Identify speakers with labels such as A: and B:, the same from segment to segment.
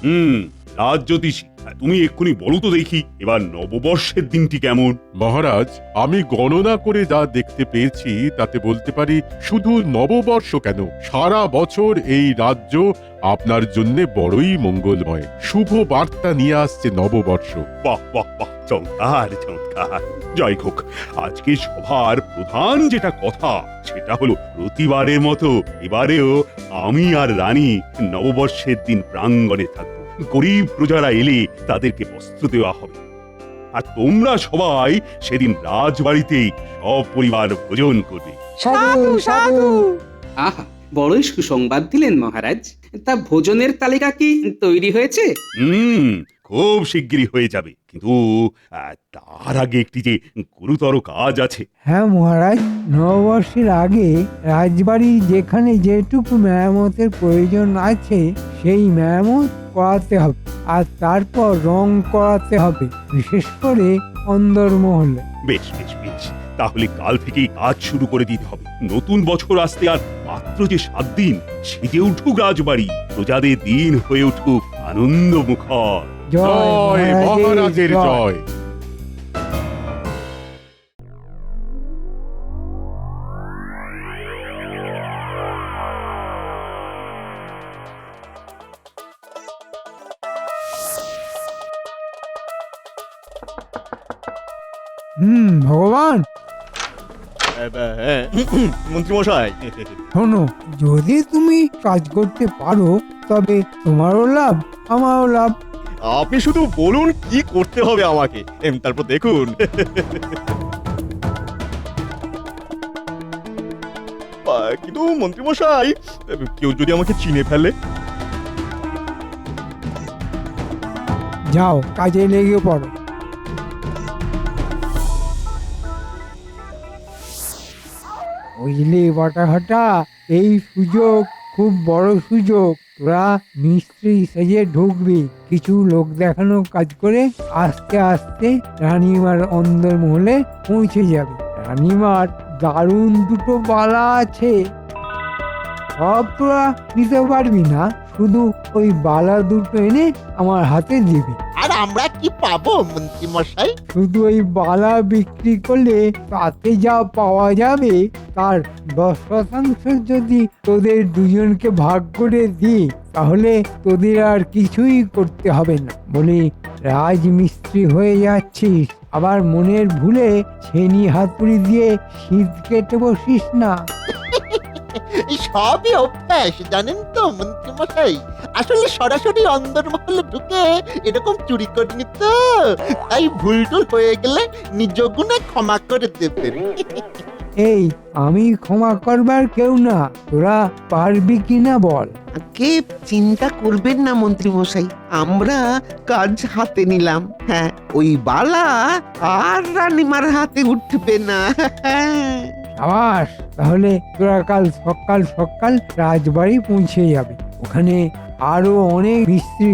A: হুম, রাজ জ্যোতিষী, তুমি এক্ষুনি বলো তো দেখি এবার নববর্ষের দিনটি কেমন?
B: মহারাজ, আমি গণনা করে যা দেখতে পেয়েছি তাতে বলতে পারি শুধু নববর্ষ কেন, সারা বছর এই রাজ্য আপনার জন্য বড়ই মঙ্গলময়। শুভ বার্তা নিয়ে আসছে নববর্ষ।
A: বাহ বাহ বাহ, চমৎকার চমৎকার। যাই হোক, আজকে সভার প্রধান যেটা কথা সেটা হলো প্রতিবারের মতো এবারেও আমি আর রানী নববর্ষের দিন প্রাঙ্গণে থাকবো। গরিব প্রজারা এলে তাদেরকে বস্ত্র দেওয়া হবে, আর তোমরা সবাই সেদিন রাজবাড়িতেই সপরিবার ভোজন করবে।
C: সাধু সাধু।
D: আহা, বড়ই সুসংবাদ দিলেন মহারাজ। তা ভোজনের তালিকা কি তৈরি হয়েছে?
A: খুব শিগগিরই হয়ে যাবে, কিন্তু তার আগে একটি যে গুরুতর কাজ আছে।
C: হ্যাঁ মহারাজ, নববর্ষের আগে রাজবাড়ি যেখানে যেটুকু মেরামতের প্রয়োজন আছে সেই মেরামত করাতে হবে, আর তারপর রং করাতে হবে, বিশেষ করে অন্দরমহলে।
A: বেশ বেশ বেশ, তাহলে কাল থেকেই কাজ শুরু করে দিতে হবে। নতুন বছর আসতে আর মাত্র যে 7 দিন, সেজে উঠুক রাজবাড়ি, প্রজাদের দিন হয়ে উঠুক আনন্দ মুখর।
B: জয় মহারাজের জয়।
C: ভগবান,
E: মন্ত্রী মশাই,
C: শোনো, যদি তুমি কাজ করতে পারো তবে তোমারও লাভ, আমারও লাভ।
E: আপনি শুধু বলুন কি করতে হবে আমাকে, তারপর দেখুন। কিন্তু মন্ত্রী মশাই, কেউ যদি আমাকে চিনে ফেলে?
C: যাও, কাজে লেগে পড়ো। বুঝলি বটাঘটা, এই সুযোগ খুব বড় সুযোগ। তোরা মিস্ত্রি সেজে ঢুকবি, কিছু লোক দেখানো কাজ করে আস্তে আস্তে রানীমার অন্দরমহলে পৌঁছে যাবে। রানীমার দারুণ দুটো বালা আছে, সব তোরা নিতে পারবি না, শুধু ওই বালা দুটো এনে আমার হাতে দিবি।
F: আর আমরা কি পাবো মন্ত্রী মশাই?
C: শুধু ওই বালা বিক্রি করলে তাতে যা পাওয়া যাবে তার 10% যদি তোদের দুজনকে ভাগ করে দিই, তাহলে তোদের আর কিছুই করতে হবে না। বলি, রাজমিস্ত্রি হয়ে যাচ্ছিস, আবার মনের ভুলে ছেনি হাতুড়ি দিয়ে শীত কেটে বসিস না।
F: এই সবই অভ্যাস, জানেন তো মন্ত্রী মশাই। আসলে সরাসরি অন্দরমহলে ঢুকে এরকম চুরি করিনি তো, তাই ভুলটুল হয়ে গেলে নিজ গুণে ক্ষমা করে দেবেন।
C: এই, আমি ক্ষমা করবার কেউ না, তোরা পারবি কিনা বল।
G: কে চিন্তা করবেন না মন্ত্রী মশাই, আমরা কাজ হাতে নিলাম। হ্যাঁ, ওই বালা আর রানীমার হাতে উঠবে না।
C: আবাস, তাহলে তোরা কাল সকাল সকাল রাজবাড়ি পৌঁছে যাবে। ওখানে আরো অনেক মিস্ত্রি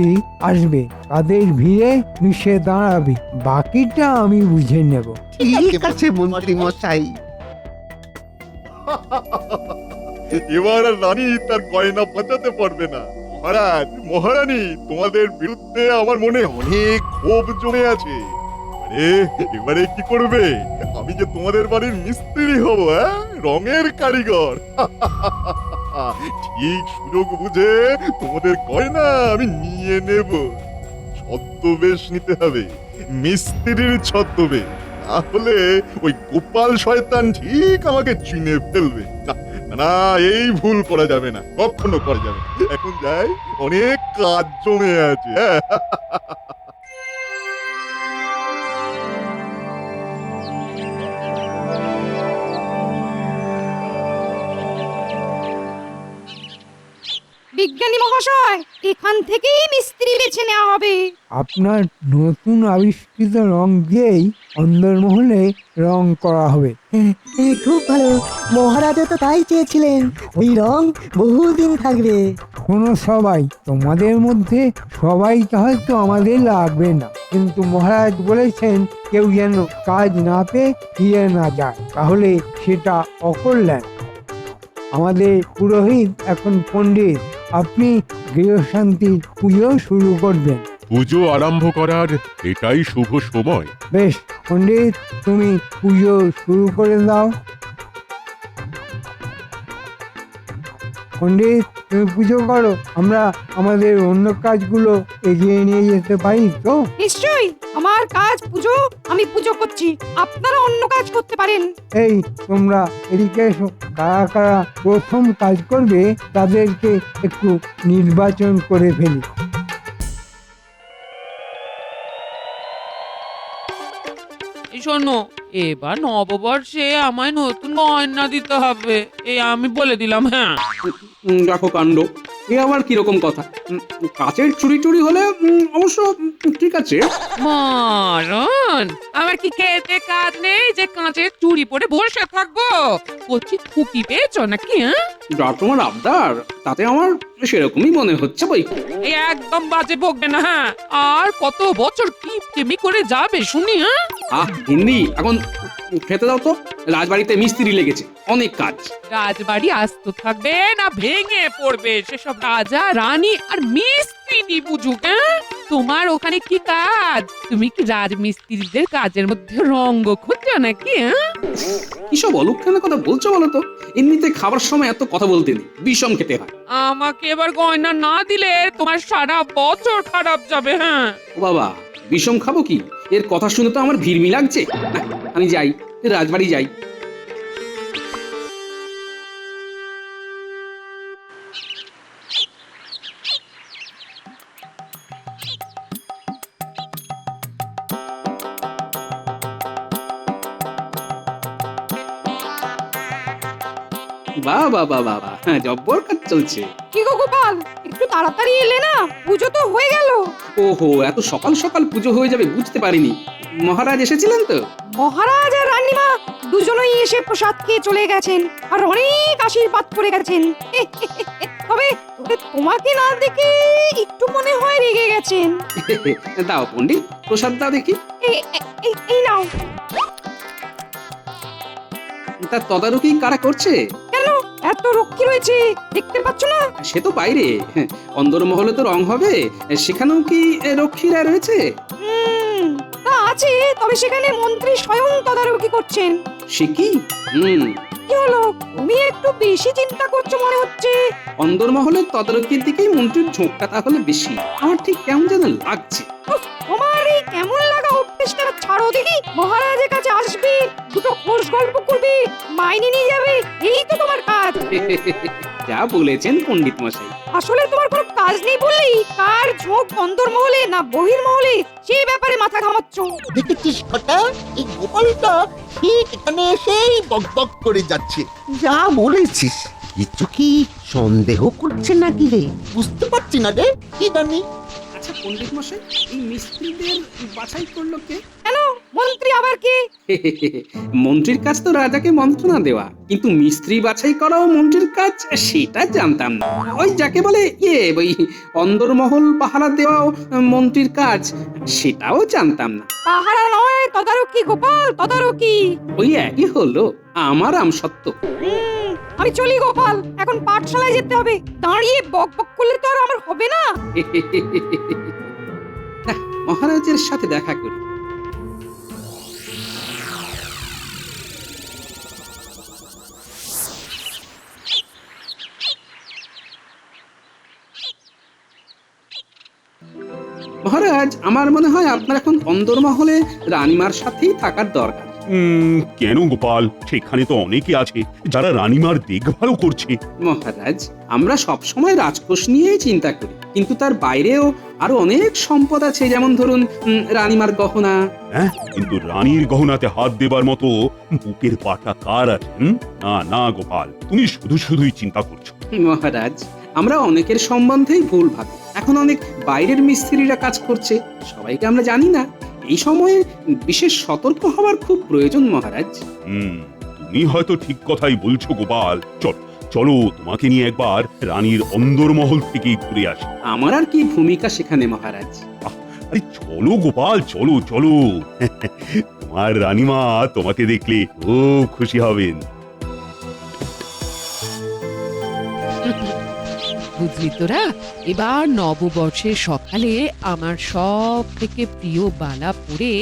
C: আসবে, তাদের ভিড়ে মিশে দাঁড়াবি, বাকিটা আমি বুঝে নেব।
G: ঠিক আছে মন্ত্রী মশাই।
E: এবার আর রানী তার গয়না বাঁচাতে পারবে না। মহারাজ, মহারানী, তোমাদের বিরুদ্ধে আমার মনে অনেক ক্ষোভ জমে আছে। এবারে কি করবে? আমি যে তোমাদের বাড়ির মিস্ত্রি হব, রঙের কারিগর। ঠিক সুযোগ বুঝে তোমাদের গয়না আমি নিয়ে নেব। ছদ্মবেশ নিতে হবে, মিস্ত্রির ছদ্মবেশ, তাহলে ওই গোপাল শয়তান ঠিক আমাকে চিনে ফেলবে। না, এই ভুল করা যাবে না, কখনো করা যাবে না। এখন যাই, অনেক কাজ জমে আছে।
H: বিজ্ঞানী মহাশয়, এখান থেকেই মিস্ত্রি বেছে নেওয়া হবে।
C: আপনার নতুন আবিষ্কৃত রং দিয়েই অন্দরমহলে রং করা হবে।
I: খুব ভালো, মহারাজা তো তাই চেয়েছিলেন। ওই রং বহুদিন থাকবে।
C: শোনো সবাই, তোমাদের মধ্যে সবাইকে হয়তো আমাদের লাগবে না, কিন্তু মহারাজ বলেছেন কেউ যেন কাজ না পেয়ে ফিরে না যায়, তাহলে সেটা অকল্যাণ। আমাদের পুরোহিত এখন পণ্ডিত, আপনি গৃহশান্তির পুজো শুরু করবেন।
B: পুজো আরম্ভ করার এটাই শুভ সময়।
C: বেশ পণ্ডিত, তুমি পুজো শুরু করে দাও। পণ্ডিত, তুমি পুজো করো, আমরা আমাদের অন্য কাজগুলো এগিয়ে নিয়ে যেতে পারি তো?
H: নিশ্চয়ই, আমার কাজ পুজো, আমি পুজো করছি, আপনারা অন্য কাজ করতে পারেন।
C: এই তোমরা এদিকে এসো। কারা কারা প্রথম কাজ করবে তাদেরকে একটু নির্বাচন করে ফেলি।
J: এই শোনো, এবার নববর্ষে আমায় নতুন গয়না দিতে হবে, এই আমি বলে দিলাম। হ্যাঁ,
D: দেখো কাণ্ড, এ আবার কিরকম কথা? কাচের চুরি চুরি হলে অবশ্য ঠিক আছে।
J: মারণ, আমার কি খেতে কাজ নেই যে কাঁচের চুড়ি পরে বসে থাকবো? কচি খুকি পেয়েছো নাকি? হ্যাঁ,
D: যা তোমার আবদার, তাতে আমার সেরকমই মনে হচ্ছে বই।
J: এই একদম বাজে বকবে না। হ্যাঁ, আর কত বছর কি প্রেমি করে যাবে শুনি? হ্যাঁ,
D: হিন্দি এখন খেতে দাও তো, রাজবাড়িতে মিস্ত্রি লেগেছে, অনেক কাজ।
J: রাজবাড়ি আস্ত থাকবে না ভেঙে পড়বে সেসব রাজা রানী আর মিস্ত্রি বুঝুক। হ্যাঁ, তোমার ওখানে কি কাজ? তুমি কি রাজমিস্ত্রিদের কাজের মধ্যে রঙ্গ খুঁজছো নাকি? হ্যাঁ,
D: কিসব অলক্ষণের কথা বলছো বলো তো? এমনিতে খাবার সময় এত কথা বলতে নেই, বিষম খেতে হয়।
J: আমাকে এবার গয়না না দিলে তোমার সারা বছর খারাপ যাবে। হ্যাঁ,
D: ও বাবা, বিষম খাবো কি? এর কথা শুনে তো আমার ভিড়মি লাগছে। আমি যাই, রাজবাড়ি যাই। বাহ বাহ বাহ বাহ বাহ, হ্যাঁ, জব্বর কাজ চলছে।
H: কি গো গোপাল, একটু তাড়াতাড়ি এলে না, পুজো তো হয়ে গেল।
D: ওহো, এত সকাল সকাল পুজো হয়ে যাবে বুঝতে পারিনি। মহারাজ এসেছিলেন তো?
H: মহারাজ আর রানীমা দুজনেই এসে প্রসাদ খেয়ে চলে গেছেন, আর অনেক আশীর্বাদ করে গেছেন। তবে তবে তোমাকে না দেখে একটু মনে হয় রেগে গেছেন।
D: দাও পণ্ডিত, প্রসাদ দাও দেখি।
H: এই নাও।
D: তার তদারকি কারা করছে?
H: কেন, এত রক্ষী রয়েছে, দেখতে পাচ্ছ না?
D: সে তো বাইরে, অন্দরমহলে তো রং হবে, সেখানেও কি রক্ষীরা রয়েছে?
H: তা আছে, তবে সেখানে মন্ত্রী স্বয়ং তদারকি করছেন।
D: সে কি?
H: কি হলো, তুমি একটু বেশি চিন্তা করছো মনে হচ্ছে।
D: অন্দরমহলের তদারকির দিকেই মন্ত্রীর ঝোঁকটা তাহলে বেশি। আমার ঠিক কেমন যেন লাগছে।
H: তোমার এই কেমন লাগা অভ্যেসটা ছাড়ো দেখি। মহারাজের কাছে আসবে, দুটো খোশ গল্প করবে, মাইনে নিয়ে যাবে, এই তো তোমার কাজ।
D: যা বলেছেন পণ্ডিত মশাই।
H: আসলে তোমার কোনো কাজ নেই বললেই কার ঝোঁক অন্তর্মহলে না বহির্মহলে সেই ব্যাপারে মাথা ঘামাচ্ছ।
F: দেখেছিস কটা, এই গোপালটা ঠিক এখানে এসেই বকবক করে যাচ্ছে।
G: যা বলেছিস, কিছু কি সন্দেহ করছে নাকি রে?
F: বুঝতে পারছি না রে, কি জানি।
D: আচ্ছা পণ্ডিত মশাই, এই মিস্ত্রিদের বাছাই করলো কে?
H: কেন, মন্ত্রী আবার কে?
D: মন্ত্রীর কাজ তো রাজাকে মন্ত্রণা দেওয়া, কিন্তু মিস্ত্রি বাছাই করাও মন্ত্রীর কাজ, সেটা জানতাম না। ওই যাকে বলে ওই অন্দরমহল পাহারা দেওয়াও মন্ত্রীর কাজ, সেটাও জানতাম না।
H: পাহারা নয়, তদারকি গোপাল, তদারকি।
D: ওই একই হলো, আমার আমসত্ব।
H: আমি চলি গোপাল, এখন পাঠশালায় যেতে হবে। দাঁড়িয়ে বক বক করলে তো আর আমার হবে না।
D: মহারাজের সাথে দেখা করি। মহারাজ, আমার মনে হয় আপনার এখন অন্দরমহলে রানীমার সাথেই থাকার দরকার।
A: কেন গোপাল, সেখানে তো অনেকে আছে যারা রানীমার দেখভালও করছে।
D: মহারাজ, আমরা সব সময় রাজকোষ নিয়েই চিন্তা করি, কিন্তু তার বাইরেও আরো অনেক সম্পদ আছে, যেমন ধরুন রানীমার গহনা।
A: হ্যাঁ, কিন্তু রানীর গহনাতে হাত দেবার মতো বুকের পাটা কার আছে? না না গোপাল, তুমি শুধু শুধুই চিন্তা করছো।
D: মহারাজ, আমরা অনেকের সম্বন্ধেই ভুল ভাবি। এখন অনেক বাইরের মিস্ত্রিরা কাজ করছে, সবাইকে আমরা জানি না। এই সময়ে বিশেষ সতর্ক হওয়ার খুব প্রয়োজন মহারাজ।
A: তুমি হয়তো ঠিক কথাই বলছো গোপাল। চলো তোমাকে নিয়ে একবার রানীর অন্দরমহল থেকে ঘুরে আসি।
D: আমার আর কি ভূমিকা সেখানে মহারাজ?
A: আরে চলো গোপাল, চলো চলো। তোমার রানীমা তোমাকে দেখলে খুব খুশি হবেন।
J: বুঝলি তোরা, এবার নববর্ষের সকালে আমার সব থেকে প্রিয় বালা পরে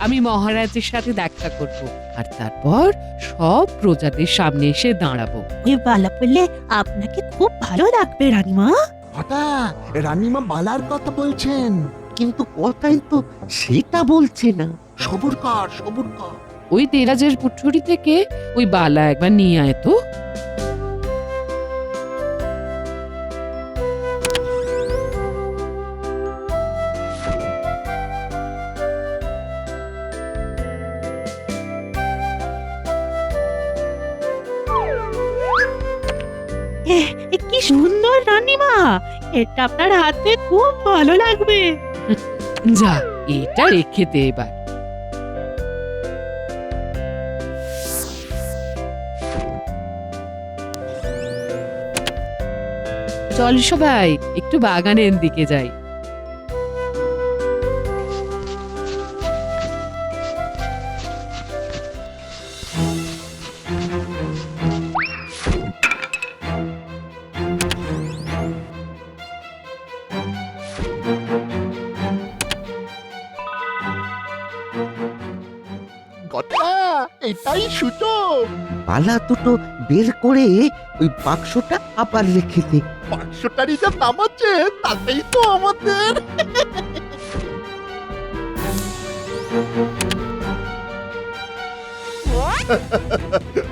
J: আমি মহারাজের সাথে দেখা করব, আর তারপর সব প্রজাদের সামনে এসে দাঁড়াবো।
I: ওই বালা পেলে আপনাকে খুব ভালো লাগবে রানীমা।
F: হঠাৎ রানীমা বালার কথা বলছেন।
G: কিন্তু কথাই তো সেটা বলছে না।
F: সবুর কর, সবুর কর।
J: ওই দেরাজের পুটুরি থেকে ওই বালা একবার নিয়ে আয় তো।
I: কি সুন্দর রানীমা, এটা আপনার হাতে খুব ভালো লাগবে।
J: যা, এটা রেখে দে এবার। চল সবাই একটু বাগানের দিকে যাই।
F: ঘটা, এটাই সুযোগ।
G: বালা দুটো বের করে ওই বাক্সটা আবার রেখে দে।
F: 500টারই যা দাম আছে তাতেই তো আমাদের।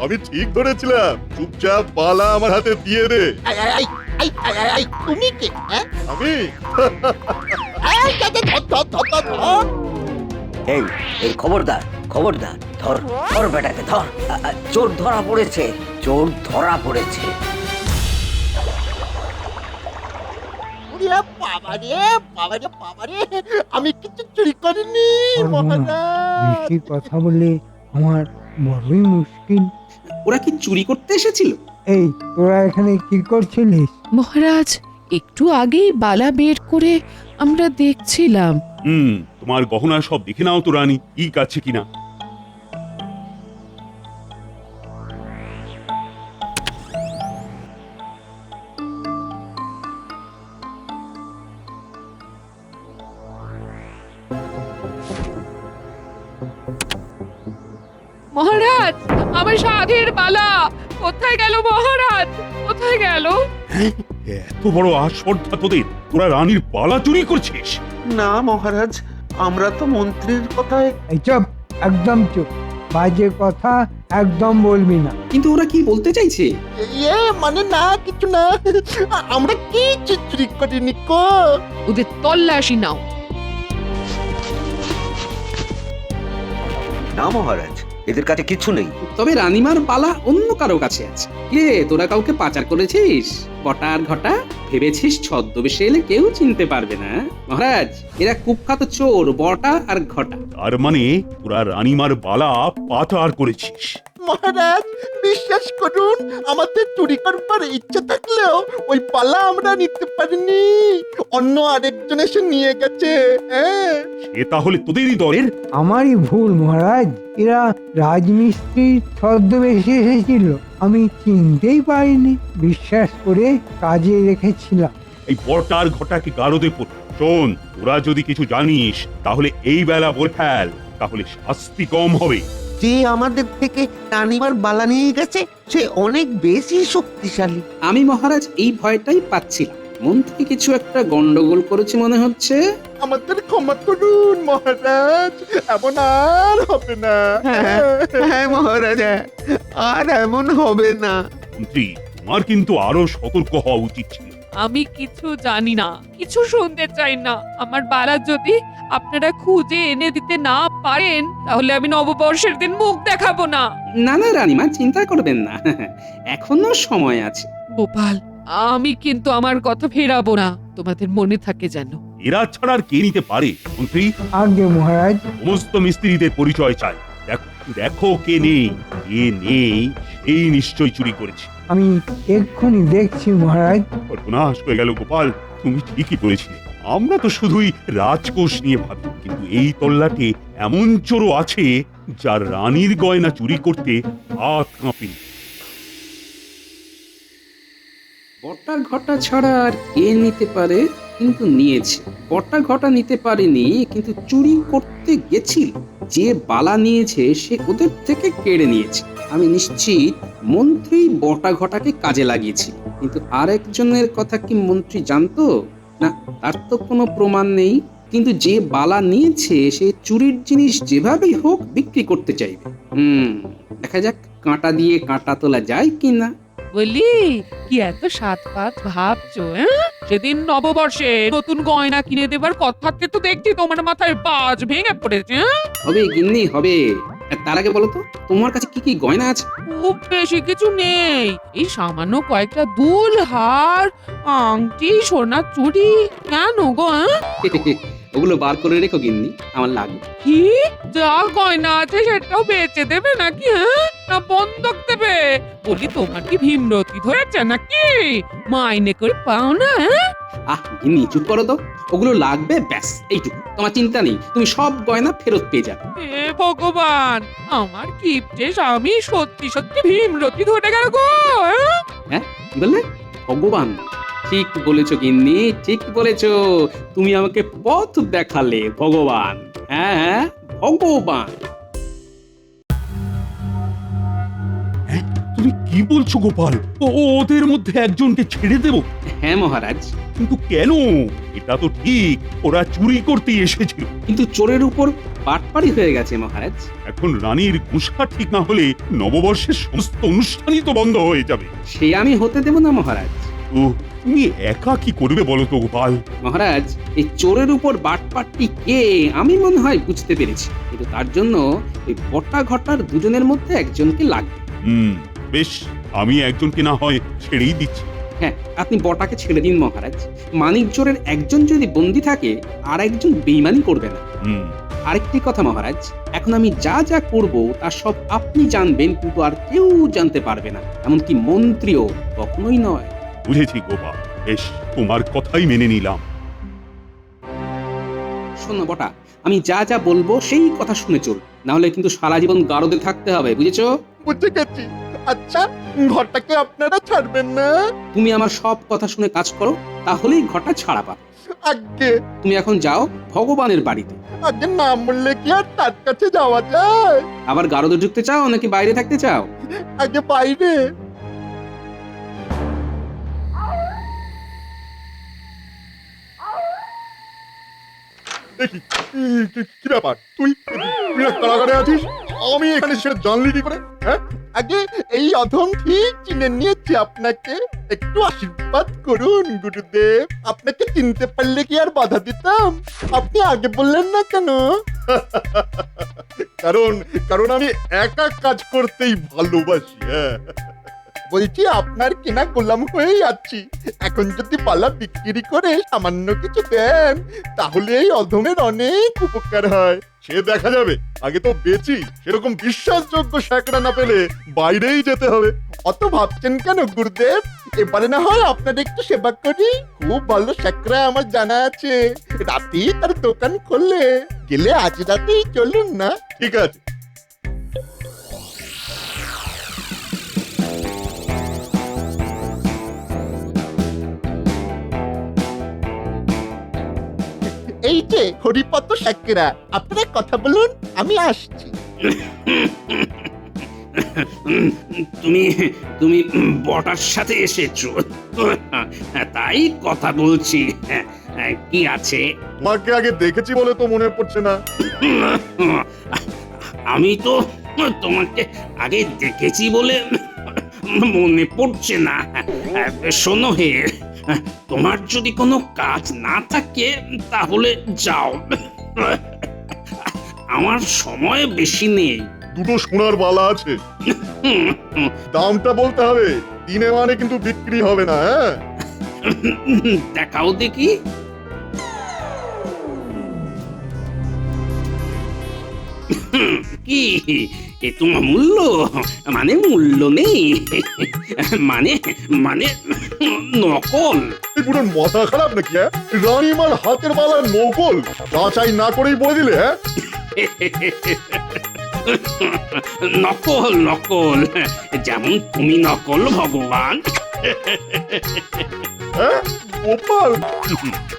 E: আমি ঠিক ধরেছিলাম, চুপচাপ বালা আমার হাতে দিয়ে দে।
F: আই, আই, আই, আই, আই, আই, আই, তুমি কে? হ্যাঁ?
E: আমি
F: এই, ধর, ধর, ধর, ধর, ধর, ধর।
K: এই এই খবরদার, খবরদার, ধর ধর বেটাকে ধর। চোর ধরা পড়েছে, চোর ধরা পড়েছে।
F: ওরে বাবারে, বাবারে, বাবারে, আমি কিছু চুরি করিনি মহারাজ।
C: বেশি কথা বলে আমার বড়ই মুশকিল।
D: ওরা কি চুরি করতে এসেছিল?
C: এই তোরা এখানে কি করছিলিস?
J: মহারাজ, একটু আগেই বালা বের করে আমরা দেখছিলাম।
A: তোমার গহনা সব দেখে নাও তো রানী, ঠিক আছে কিনা।
J: মহারাজ, আমার সাধের বালা কোথায় গেল? মহারাজ কোথায় গেল?
A: এত বড় আস্পর্ধা তোদের, তোরা রানীর বালা চুরি করছিস?
G: না মহারাজ, আমরা তো মন্ত্রীর কথায়।
C: এই চুপ, একদম চুপ, বাজে কথা একদম বলবি না।
D: কিন্তু ওরা কি বলতে চাইছে?
F: মানে না, কিছু না, আমরা কিছু চুরি করিনি কো।
J: ওদের তল্লাশি নাও।
K: না মহারাজ, এদের কাছে কিছু নেই।
D: তবে রানীমার বালা অন্য কারো কাছে আছে। তোরা কাউকে পাচার করেছিস? বটা আর ঘটা ভেবেছিস ছদ্মবেশে এলে কেউ চিনতে পারবে না? মহারাজ, এরা কুখ্যাত চোর বটা আর ঘটা।
A: তার মানে তোরা রানীমার বালা পাচার করেছিস?
F: মহারাজ, বিশ্বাস করুন, আমাদের চুরি করবার ইচ্ছে থাকলেও ওই পালা আমরা নিতে পারিনি, অন্য আরেকজন এসে নিয়ে গেছে। হ্যাঁ,
A: এ তাহলে তোদেরই দলের?
C: আমারই ভুল মহারাজ, এরা রাজমিস্ত্রির ছদ্মবেশে এসেছিল, আমি চিনতেই পারিনি, বিশ্বাস করে কাজে রেখেছিলাম।
A: এই বটার ঘটাকে গারদে পড়। শোন, তোরা যদি কিছু জানিস তাহলে এই বেলা বলে ফেল, তাহলে শাস্তি কম হবে।
G: যে আমাদের থেকে রানীমার বালা নিয়ে গেছে সে অনেক বেশি শক্তিশালী।
D: আমি মহারাজ এই ভয়টাই পাচ্ছিলাম, মন্ত্রী কিছু একটা গন্ডগোল করেছে মনে হচ্ছে।
F: আমাদের ক্ষমা করুন মহারাজ, এমন আর হবে না।
G: হ্যাঁ মহারাজ, আর এমন হবে না।
A: মন্ত্রী, তোমার কিন্তু আরো সতর্ক হওয়া উচিত ছিল।
J: আমি কিছু জানি না, কিছু শুনতে চাই না। আমার বালা যদি আপনারা খুঁজে এনে দিতে না পারেন তাহলে আমি নববর্ষের দিন মুখ দেখাবো না।
D: না না রানীমা, চিন্তা করবেন না, এখনো সময় আছে।
J: গোপাল, আমি কিন্তু আমার কথা ফেরাবো না, তোমাদের মনে থাকে যেন।
A: এরা ছাড়া আর কে নিতে পারে মন্ত্রী?
C: আগে মহারাজ,
A: সমস্ত মিস্ত্রিদের পরিচয় চাই। দেখো কে নেই, কে নেই সেই নিশ্চয় চুরি করেছে।
C: আমি এক্ষুনি দেখছি মহারাজ।
A: সর্বনাশ হয়ে গেল গোপাল, তুমি ঠিকই করেছিলে। আমরা তো শুধুই রাজকোষ নিয়ে ভাবি, কিন্তু এই তল্লাটে এমন চোরও আছে যার রানীর গয়না চুরি করতে হাত কাঁপে।
D: বটা ঘটা ছাড়া আর কে নিতে পারে, কিন্তু নিয়েছে। বটা ঘটা নিতে পারেনি, কিন্তু চুরি করতে গেছিল। যে বালা নিয়েছে সে ওদের থেকে কেড়ে নিয়েছে। আমি নিশ্চিত মন্ত্রী বটা ঘটাকে কাজে লাগিয়েছিল, কিন্তু আরেকজনের কথা কি মন্ত্রী জানতো? না, তার তো কোনো প্রমাণ নেই। কিন্তু যে বালা নিয়েছে সে চুরির জিনিস যেভাবেই হোক বিক্রি করতে চাইবে। দেখা যাক কাঁটা দিয়ে কাঁটা তোলা যায় কিনা।
J: বলি কি এত সাত পাঁচ ভাবছো? সেদিন নববর্ষে নতুন গয়না কিনে দেবার কথাতে তো দেখছি তোমার মাথায় বাজ ভেঙে পড়েছে।
D: হবে গিন্নি হবে। তার আগে বলো তো, তোমার কাছে কি কি গয়না আছে?
J: খুব বেশি কিছু নেই, এই সামান্য কয়েকটা দুল, হার, আংটি, সোনার চুড়ি। কেন গো?
D: ওগুলো বার করে রেখো গিন্নি, আমার লাগবে।
J: কি যা গয়না আছে সেটাও বেচে দেবে নাকি? না বন্ধক দেবে? বলি তোমার কি ভীমরতি ধরেছে নাকি? মাইনে করে পাও না?
D: গিন্নি চুপ করো তো, ওগুলো লাগবে ব্যাস, এইটুকু। তোমার চিন্তা নেই, তুমি সব গয়না ফেরত পেয়ে যাবে।
J: হে ভগবান, আমার কিপটে স্বামী সত্যি সত্যি ভীমরতি ধরে গেল গো।
D: হ্যাঁ কি বললে? ভগবান? ঠিক বলেছো গিন্নি, ঠিক বলেছো। তুমি আমাকে পথ দেখালে ভগবান। হ্যাঁ ভগবান।
A: তুমি কি বলছো গোপাল? ওদের মধ্যে একজনকে ছেড়ে দেব?
D: হ্যাঁ মহারাজ।
A: কিন্তু কেন? এটা তো ঠিক, ওরা চুরি করতে এসেছিল।
D: কিন্তু চোরের উপর বাটপাড়ি হয়ে গেছে মহারাজ।
A: এখন রানীর গুসা ঠিক না হলে নববর্ষের সমস্ত অনুষ্ঠানই তো বন্ধ হয়ে যাবে।
D: সে আমি হতে দেব না মহারাজ।
A: ও, তুমি একা কি করবে বলো তো গোপাল?
D: মহারাজ, এই চোরের উপর বাটপাটটি কে আমি মনে হয় বুঝতে পেরেছি, কিন্তু তার জন্য এই বটা ঘটার দুজনের মধ্যে একজনকে লাগবে।
A: বেশ, আমি একজনকে না হয় ছেড়েই দিচ্ছি।
D: হ্যাঁ, আপনি বটাকে ছেড়ে দিন মহারাজ। মানিক চোরের একজন যদি বন্দী থাকে আর একজন বেইমানি করবে না। আরেকটি কথা মহারাজ, এখন আমি যা যা করব তা সব আপনি জানবেন, কিন্তু আর কেউ জানতে পারবে না, এমনকি মন্ত্রীও কখনোই নয়।
A: বুঝেছি গোপাল, বেশ, তোমার কথাই মেনে নিলাম।
D: শোনো বটা, আমি যা যা বলবো সেই কথা শুনে চল, না হলে কিন্তু সারা জীবন গারদে থাকতে হবে, বুঝেছো?
F: বুঝে গেছি। আচ্ছা, ঘরটাকে আপনারা ছাড়বেন না?
D: তুমি আমার সব কথা শুনে কাজ করো, তাহলেই ঘরটা ছাড়া পাবে।
F: আগে
D: তুমি এখন যাও ভগবানের বাড়িতে।
F: আগে না বললে কি আর তার কাছে যাওয়া যায়?
D: আবার গারদে ঢুকতে চাও নাকি বাইরে থাকতে চাও?
F: আগে বাইরে।
E: কি ব্যাপার? তুই কারাগারে আছিস, আমি এখানে সেটা জানলি কি করে? হ্যাঁ,
F: আগে এই অধম ঠিক চিনে নিয়েছি আপনাকে। একটু আশীর্বাদ করুন গুরুদেব। আপনাকে চিনতে পারলে কি আর বাধা দিতাম? আপনি আগে বললেন না কেন?
E: কারণ আমি একা কাজ করতেই ভালোবাসি। হ্যাঁ,
F: বলছি আপনার কিনা গোলাম হয়েই আছি। এখন যদি পালা বিক্রি করে সামান্য কিছু দেন, তাহলে এই অধমের অনেক উপকার হয়।
E: সে দেখা যাবে, আগে তো বেচি। সেরকম বিশ্বাসযোগ্য স্যাকরা না পেলে বাইরেই যেতে হবে।
F: অত ভাবছেন কেন গুরুদেব? এবারে না হয় আপনার একটু সেবা করি। খুব ভালো স্যাকরা আমার জানা আছে, রাতেই তার দোকান খুললে। গেলে আজ রাতেই চলুন না?
E: ঠিক আছে।
F: এই যে হরিপদ স্যাকরা, আপনারা কথা বলুন, আমি আসছি।
D: তুমি তুমি বটার সাথে এসেছো, তাই কথা বলছি। কি আছে?
E: তোমাকে আগে দেখেছি বলে তো মনে পড়ছে না।
D: আমি তো তোমাকে আগে দেখেছি বলে মনে পড়ছে না। শোনো হে, তোমার যদি কোনো কাজ না থাকে তাহলে যাও, আমার সময় বেশি নেই।
E: দুটো সোনার বালা আছে, দামটা বলতে হবে। দিনে মানে কিন্তু বিক্রি হবে না। হ্যাঁ,
D: দেখাও দেখি। কি এ তোমার মূল্য? মানে মূল্য নেই, মানে মানে নকল।
E: পুরো মাথা খারাপ নাকি? হ্যাঁ, রানীমার হাতের বালা নকল যাচাই না করেই বলে দিলে? হ্যাঁ,
D: নকল নকল, যেমন তুমি নকল ভগবান।
E: হ্যাঁ গোপাল,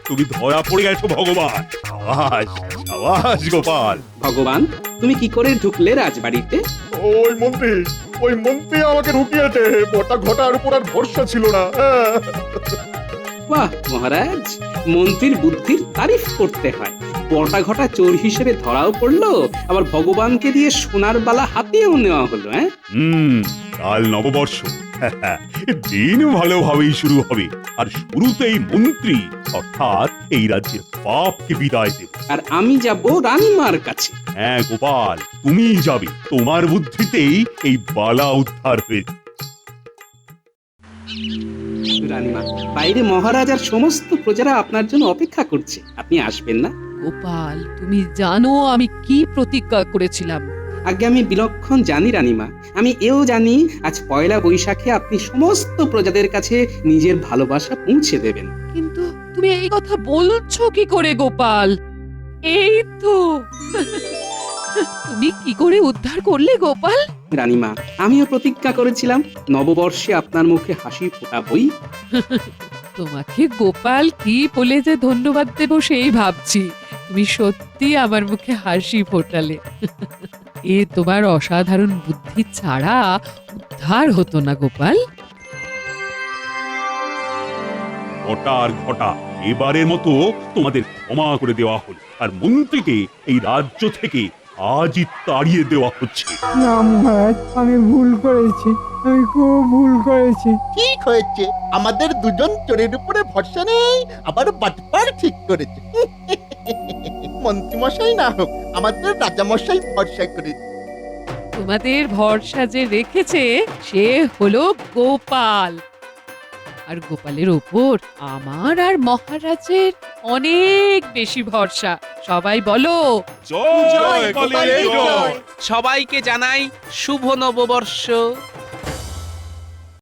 A: তুমি ধরা পড়ে গেছো ভগবান। সাবাস সাবাস গোপাল।
D: ভগবান, তুমি কি করে ঢুকলে রাজবাড়িতে?
E: ওই মন্ত্রী আমাকে ঢুকিয়েছে, বটা ঘটার উপর আর ভরসা ছিল না। হ্যাঁ।
D: বাহ মহারাজ, মন্ত্রীর বুদ্ধির তারিফ করতে হয়। বটা ঘটা চোর হিসেবে ধরাও পড়লো, আবার ভগবানকে দিয়ে সোনার বালা হাতিয়েও নেওয়া হলো। হ্যাঁ,
A: কাল নববর্ষ, দিন ভালোভাবেই শুরু হবে, আর শুরুতেই মন্ত্রী অর্থাৎ এই রাজ্যের পাপকে বিদায় দেবে।
D: আর আমি যাব রানীমার কাছে।
A: হ্যাঁ গোপাল, তুমিই যাবে, তোমার বুদ্ধিতেই এই বালা উদ্ধার হয়েছে।
D: রানীমা, বাইরে মহারাজ আর সমস্ত প্রজারা আপনার জন্য অপেক্ষা করছে, আপনি আসবেন না?
J: গোপাল, তুমি জানো আমি কি প্রতিজ্ঞা করেছিলাম?
D: আগে আমি বিলক্ষণ জানি রানীমা। আমি এও জানি আজ পয়লা বৈশাখে আপনি সমস্ত প্রজাদের কাছে নিজের ভালোবাসা পৌঁছে দেবেন।
J: কিন্তু তুমি এই কথা বলছো কি করে গোপাল? এই তো তুমি কি করে উদ্ধার করলে গোপাল?
D: রানীমা, আমিও প্রতিজ্ঞা করেছিলাম নববর্ষে আপনার মুখে হাসি ফোটাবই।
J: তোমাকে গোপাল কি বলে যে ধন্যবাদ দেব সেই ভাবছি। তুমি সত্যি আমার মুখে হাসি ফোটালে। এ তোমার অসাধারণ বুদ্ধি ছাড়া উদ্ধার হতো না গোপাল।
A: ঘটা আর ঘটা, এবারের মতো তোমাদের ক্ষমা করে দেওয়া হলো, আর মন্ত্রীকে এই রাজ্য থেকে আজই তাড়িয়ে দেওয়া হচ্ছে।
C: না মহারাজ, আমি ভুল করেছি, আমি খুব ভুল করেছি।
F: ঠিক হয়েছে, আমাদের দুজন চোরের উপরে ভরসা নেই, আবার বাটপার ঠিক করেছে। মন্ত্রীমশাই না হোক, আমাদের রাজামশাই ভরসা করেছে।
J: তোমাদের ভরসা যে রেখেছে সে হলো গোপাল। আর গোপালের ওপর আমার আর মহারাজের অনেক বেশি ভরসা। সবাই বলো
A: জয় গোপালের জয়।
L: সবাইকে জানাই শুভ নববর্ষ।